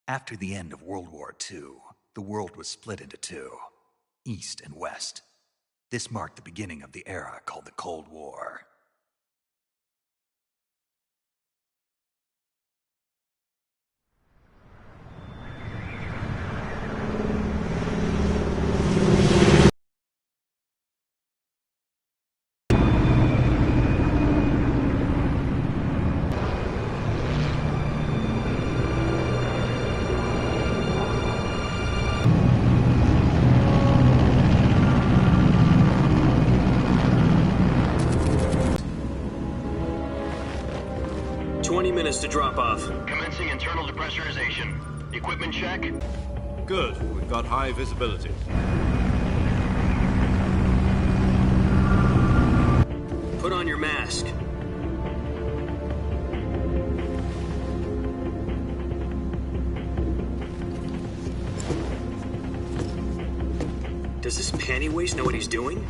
After the end of World War II, the world was split into two, East and West. This marked the beginning of the era called the Cold War. To drop off. Commencing internal depressurization. Equipment check. Good. We've got high visibility. Put on your mask. Does this pantywaist know what he's doing?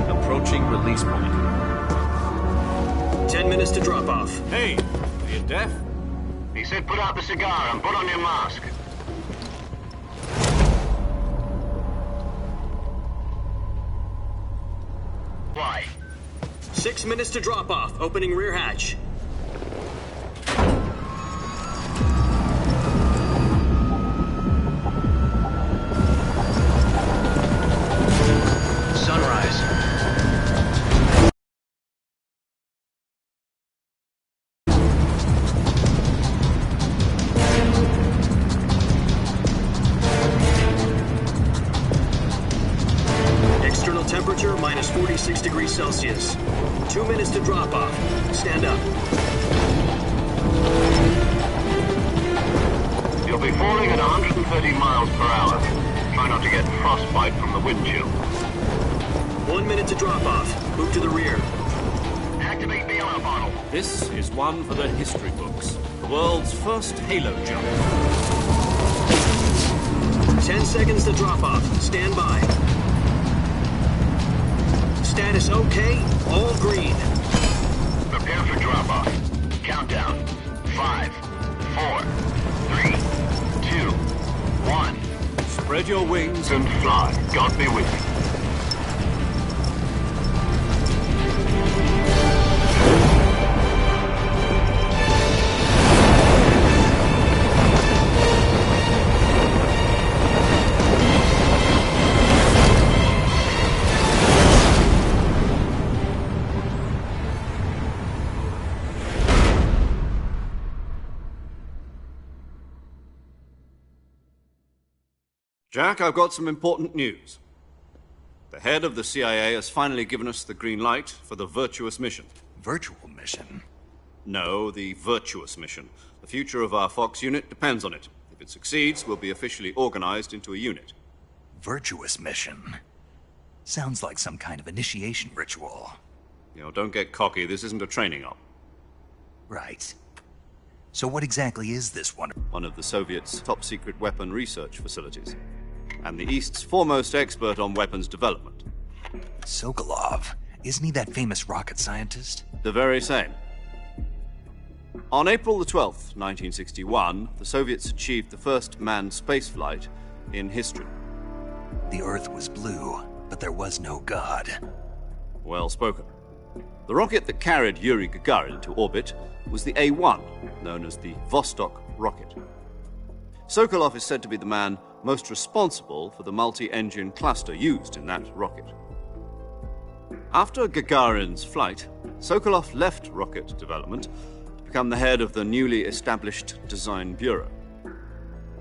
Approaching release point. 10 minutes to drop off. Hey, are you deaf? He said put out the cigar and put on your mask. Why? 6 minutes to drop off. Opening rear hatch. Sunrise. External temperature minus 46 degrees Celsius. 2 minutes to drop off. Stand up. You'll be falling at 130 miles per hour. Try not to get frostbite from the wind chill. 1 minute to drop off. Move to the rear. Activate the yellow bottle. This is one for the history books. The world's first halo jump. 10 seconds to drop off. Stand by. Status okay. All green. Prepare for drop-off. Countdown. 5, 4, 3, 2, 1. Spread your wings And fly. God be with you. Jack, I've got some important news. The head of the CIA has finally given us the green light for the Virtuous mission. Virtual mission? No, the Virtuous mission. The future of our Fox unit depends on it. If it succeeds, we'll be officially organized into a unit. Virtuous mission? Sounds like some kind of initiation ritual. You know, don't get cocky. This isn't a training op. Right. So what exactly is this one? One of the Soviets' top-secret weapon research facilities. And the East's foremost expert on weapons development. Sokolov. Isn't he that famous rocket scientist? The very same. On April the 12th, 1961, the Soviets achieved the first manned spaceflight in history. The Earth was blue, but there was no God. Well spoken. The rocket that carried Yuri Gagarin to orbit was the A-1, known as the Vostok rocket. Sokolov is said to be the man most responsible for the multi-engine cluster used in that rocket. After Gagarin's flight, Sokolov left rocket development to become the head of the newly established Design Bureau.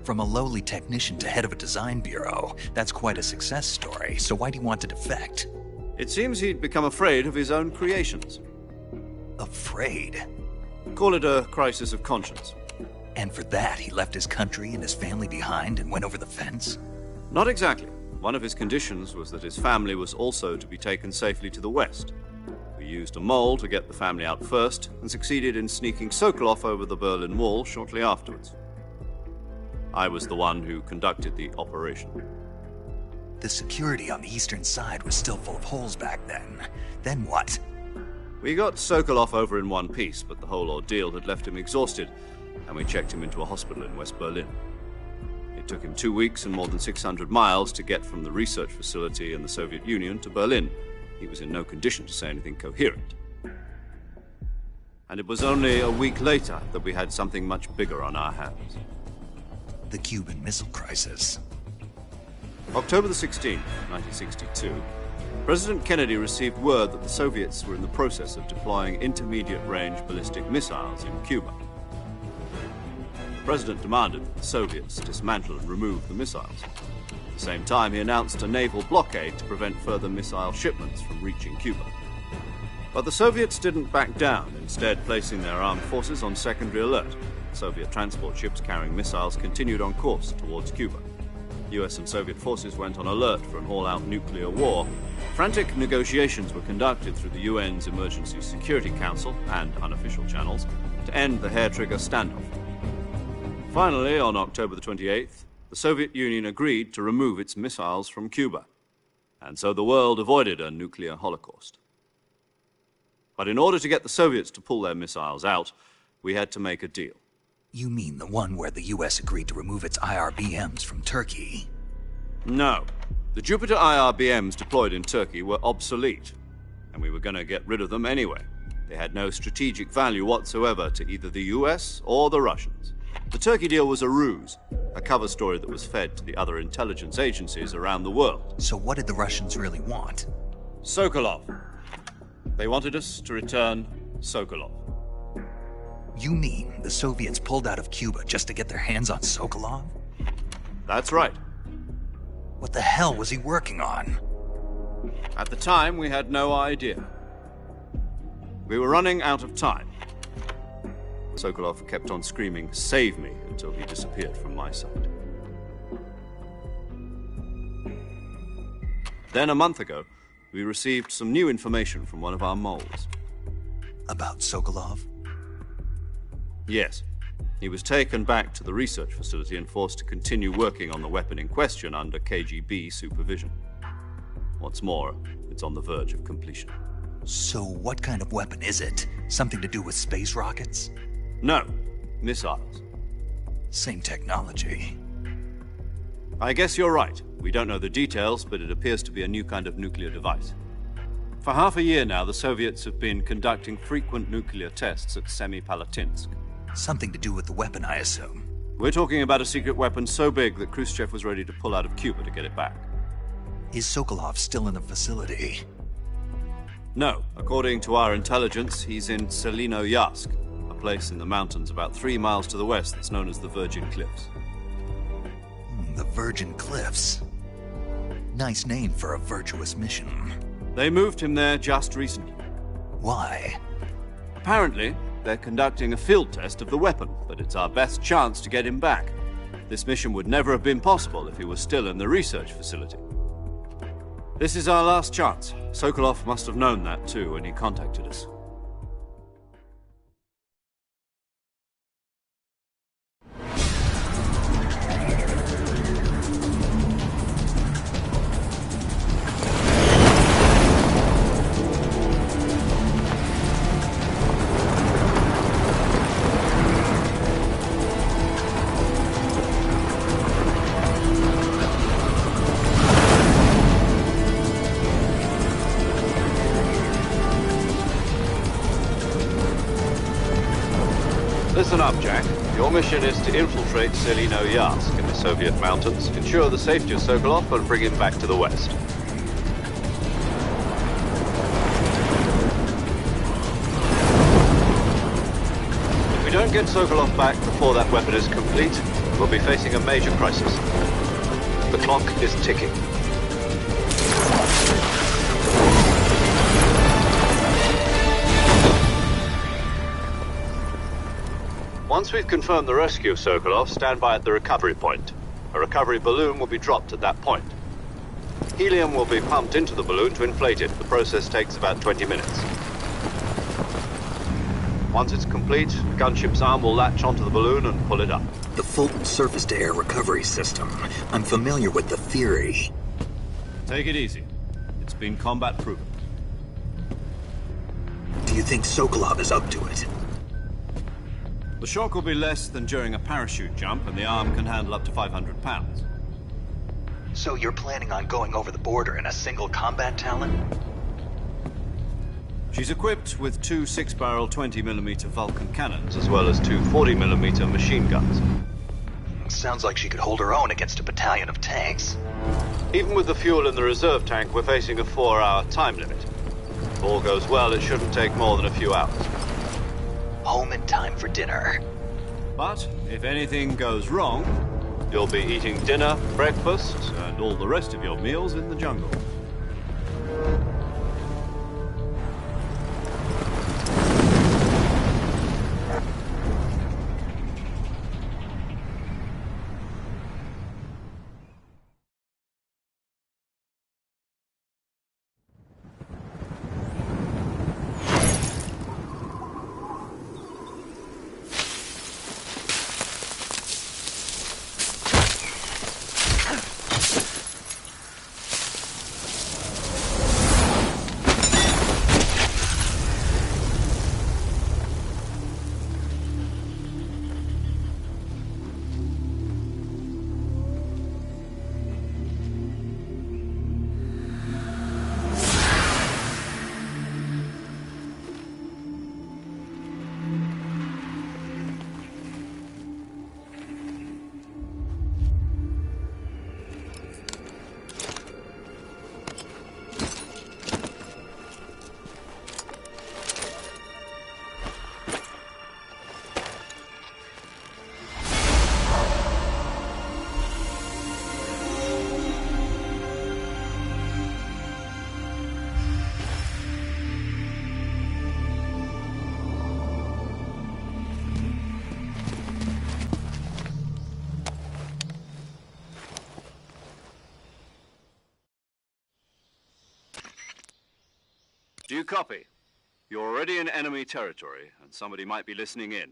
From a lowly technician to head of a design bureau, that's quite a success story, so why do you want to defect? It seems he'd become afraid of his own creations. Afraid? Call it a crisis of conscience. And for that, he left his country and his family behind and went over the fence? Not exactly. One of his conditions was that his family was also to be taken safely to the west. We used a mole to get the family out first and succeeded in sneaking Sokolov over the Berlin Wall shortly afterwards. I was the one who conducted the operation. The security on the eastern side was still full of holes back then. Then what? We got Sokolov over in one piece, but the whole ordeal had left him exhausted, and we checked him into a hospital in West Berlin. It took him 2 weeks and more than 600 miles to get from the research facility in the Soviet Union to Berlin. He was in no condition to say anything coherent. And it was only a week later that we had something much bigger on our hands. The Cuban Missile Crisis. October the 16th, 1962, President Kennedy received word that the Soviets were in the process of deploying intermediate-range ballistic missiles in Cuba. The President demanded that the Soviets dismantle and remove the missiles. At the same time, he announced a naval blockade to prevent further missile shipments from reaching Cuba. But the Soviets didn't back down, instead placing their armed forces on secondary alert. Soviet transport ships carrying missiles continued on course towards Cuba. US and Soviet forces went on alert for an all-out nuclear war. Frantic negotiations were conducted through the UN's Emergency Security Council and unofficial channels to end the hair-trigger standoff. Finally, on October the 28th, the Soviet Union agreed to remove its missiles from Cuba, and so the world avoided a nuclear holocaust. But in order to get the Soviets to pull their missiles out, we had to make a deal. You mean the one where the US agreed to remove its IRBMs from Turkey? No. The Jupiter IRBMs deployed in Turkey were obsolete, and we were going to get rid of them anyway. They had no strategic value whatsoever to either the US or the Russians. The Turkey deal was a ruse, a cover story that was fed to the other intelligence agencies around the world. So what did the Russians really want? Sokolov. They wanted us to return Sokolov. You mean the Soviets pulled out of Cuba just to get their hands on Sokolov? That's right. What the hell was he working on? At the time, we had no idea. We were running out of time. Sokolov kept on screaming, "Save me," until he disappeared from my sight. Then, a month ago, we received some new information from one of our moles. About Sokolov? Yes. He was taken back to the research facility and forced to continue working on the weapon in question under KGB supervision. What's more, it's on the verge of completion. So what kind of weapon is it? Something to do with space rockets? No. Missiles. Same technology. I guess you're right. We don't know the details, but it appears to be a new kind of nuclear device. For half a year now, the Soviets have been conducting frequent nuclear tests at Semipalatinsk. Something to do with the weapon, I assume. We're talking about a secret weapon so big that Khrushchev was ready to pull out of Cuba to get it back. Is Sokolov still in the facility? No. According to our intelligence, he's in Selinoyarsk, a place in the mountains about 3 miles to the west that's known as the Virgin Cliffs. The Virgin Cliffs. Nice name for a virtuous mission. They moved him there just recently. Why? Apparently, they're conducting a field test of the weapon, but it's our best chance to get him back. This mission would never have been possible if he was still in the research facility. This is our last chance. Sokolov must have known that too when he contacted us. Listen up, Jack. Your mission is to infiltrate Selino Yask in the Soviet mountains, ensure the safety of Sokolov, and bring him back to the West. If we don't get Sokolov back before that weapon is complete, we'll be facing a major crisis. The clock is ticking. Once we've confirmed the rescue of Sokolov, stand by at the recovery point. A recovery balloon will be dropped at that point. Helium will be pumped into the balloon to inflate it. The process takes about 20 minutes. Once it's complete, the gunship's arm will latch onto the balloon and pull it up. The Fulton surface-to-air recovery system. I'm familiar with the theory. Take it easy. It's been combat proven. Do you think Sokolov is up to it? The shock will be less than during a parachute jump, and the arm can handle up to 500 pounds. So you're planning on going over the border in a single combat Talon? She's equipped with two 6-barrel 20mm Vulcan cannons, as well as two 40mm machine guns. Sounds like she could hold her own against a battalion of tanks. Even with the fuel in the reserve tank, we're facing a 4-hour time limit. If all goes well, it shouldn't take more than a few hours. Home in time for dinner. But if anything goes wrong, you'll be eating dinner, breakfast, and all the rest of your meals in the jungle. Do you copy? You're already in enemy territory, and somebody might be listening in.